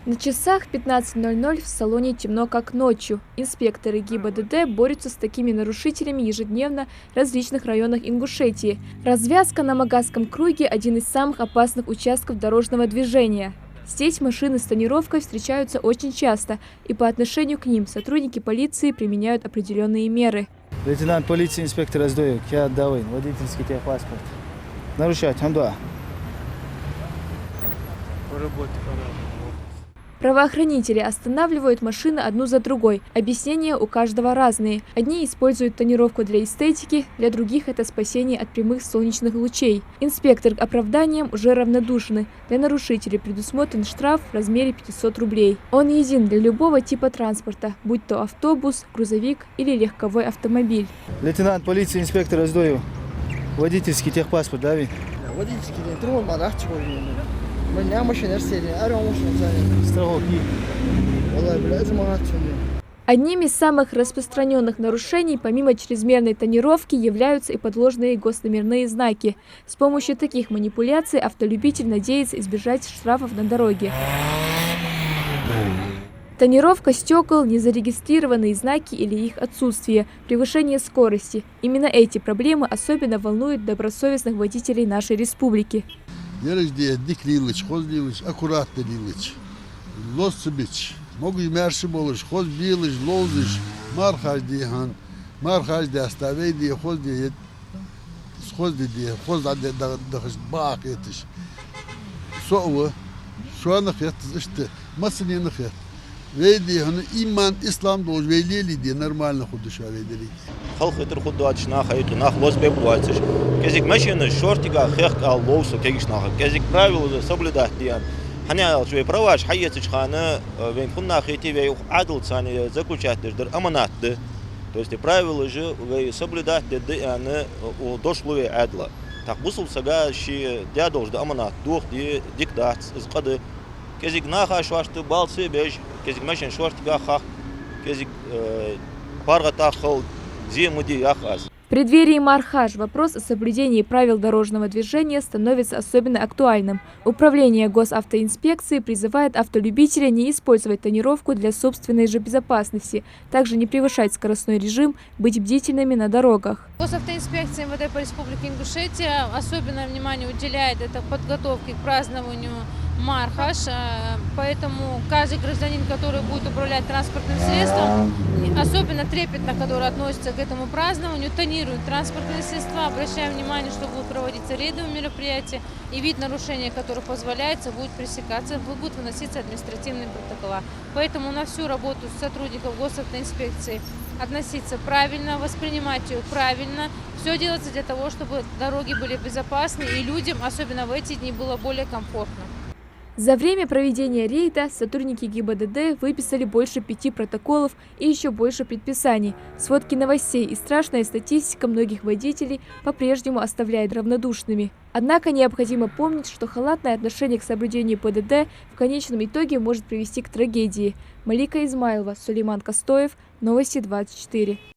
На часах 15:00 в салоне темно как ночью. Инспекторы ГИБДД борются с такими нарушителями ежедневно в различных районах Ингушетии. Развязка на Магасском круге – один из самых опасных участков дорожного движения. Здесь машины с тонировкой встречаются очень часто, и по отношению к ним сотрудники полиции применяют определенные меры. Лейтенант полиции инспектор Аздоев, Киат Давын, водительский техпаспорт. Нарушать, Хамдуа. Правоохранители останавливают машины одну за другой. Объяснения у каждого разные. Одни используют тонировку для эстетики, для других это спасение от прямых солнечных лучей. Инспектор к оправданиям уже равнодушны. Для нарушителей предусмотрен штраф в размере 500 рублей. Он един для любого типа транспорта, будь то автобус, грузовик или легковой автомобиль. Лейтенант полиции инспектор Аздоев, водительский техпаспорт, Давид. Водительский Страховки. Одним из самых распространенных нарушений, помимо чрезмерной тонировки, являются и подложные госномерные знаки. С помощью таких манипуляций автолюбитель надеется избежать штрафов на дороге. Тонировка стекол, незарегистрированные знаки или их отсутствие, превышение скорости. Именно эти проблемы особенно волнуют добросовестных водителей нашей республики. Аккуратно делать. Лосцебич. Могу и мерши болыш, хоз билыш, лозыш, мархаж дихан, мархаж де оставейди, хоз де, хоз да дахаш бак этиш. Соу, шуанах ет, işte, масынинах ет. Вейди, иман, ислам долж, вейлили де, нормально худыша вейдили. خلق يتر خدوا عشنا خيط ناخ لوس بيبواتش كذيك ماشين شورتيга خيخ لوسو كيش ناخ كذيك правила соблюдать диан حنا شوي براش حيتش خانه وين كنا خيتي وي عدل ثاني заключать дер аманат то есть правила же вы соблюдать диан у дошлове адла так бусул сага ши я должен аманат дух ди диктат зqады كذيك ناخ شواشت балсы беж كذيك ماشين شورتيга خ كذيك паргата хол. В преддверии Мархаж вопрос о соблюдении правил дорожного движения становится особенно актуальным. Управление госавтоинспекции призывает автолюбителя не использовать тонировку для собственной же безопасности, также не превышать скоростной режим, быть бдительными на дорогах. Госавтоинспекция МВД по Республике Ингушетия особенное внимание уделяет это подготовке к празднованию Мархаж, поэтому каждый гражданин, который будет управлять транспортным средством, особенно трепетно, который относится к этому празднованию, тонирует транспортные средства, обращаем внимание, что будут проводиться рейдовые мероприятия, и вид нарушения, который позволяется, будет пресекаться, будут выноситься административные протокола. Поэтому на всю работу сотрудников госавтоинспекции относиться правильно, воспринимать ее правильно. Все делается для того, чтобы дороги были безопасны и людям, особенно в эти дни, было более комфортно. За время проведения рейда сотрудники ГИБДД выписали больше 5 протоколов и еще больше предписаний. Сводки новостей и страшная статистика многих водителей по-прежнему оставляет равнодушными. Однако необходимо помнить, что халатное отношение к соблюдению ПДД в конечном итоге может привести к трагедии. Малика Измайлова, Сулейман Костоев, Новости 24.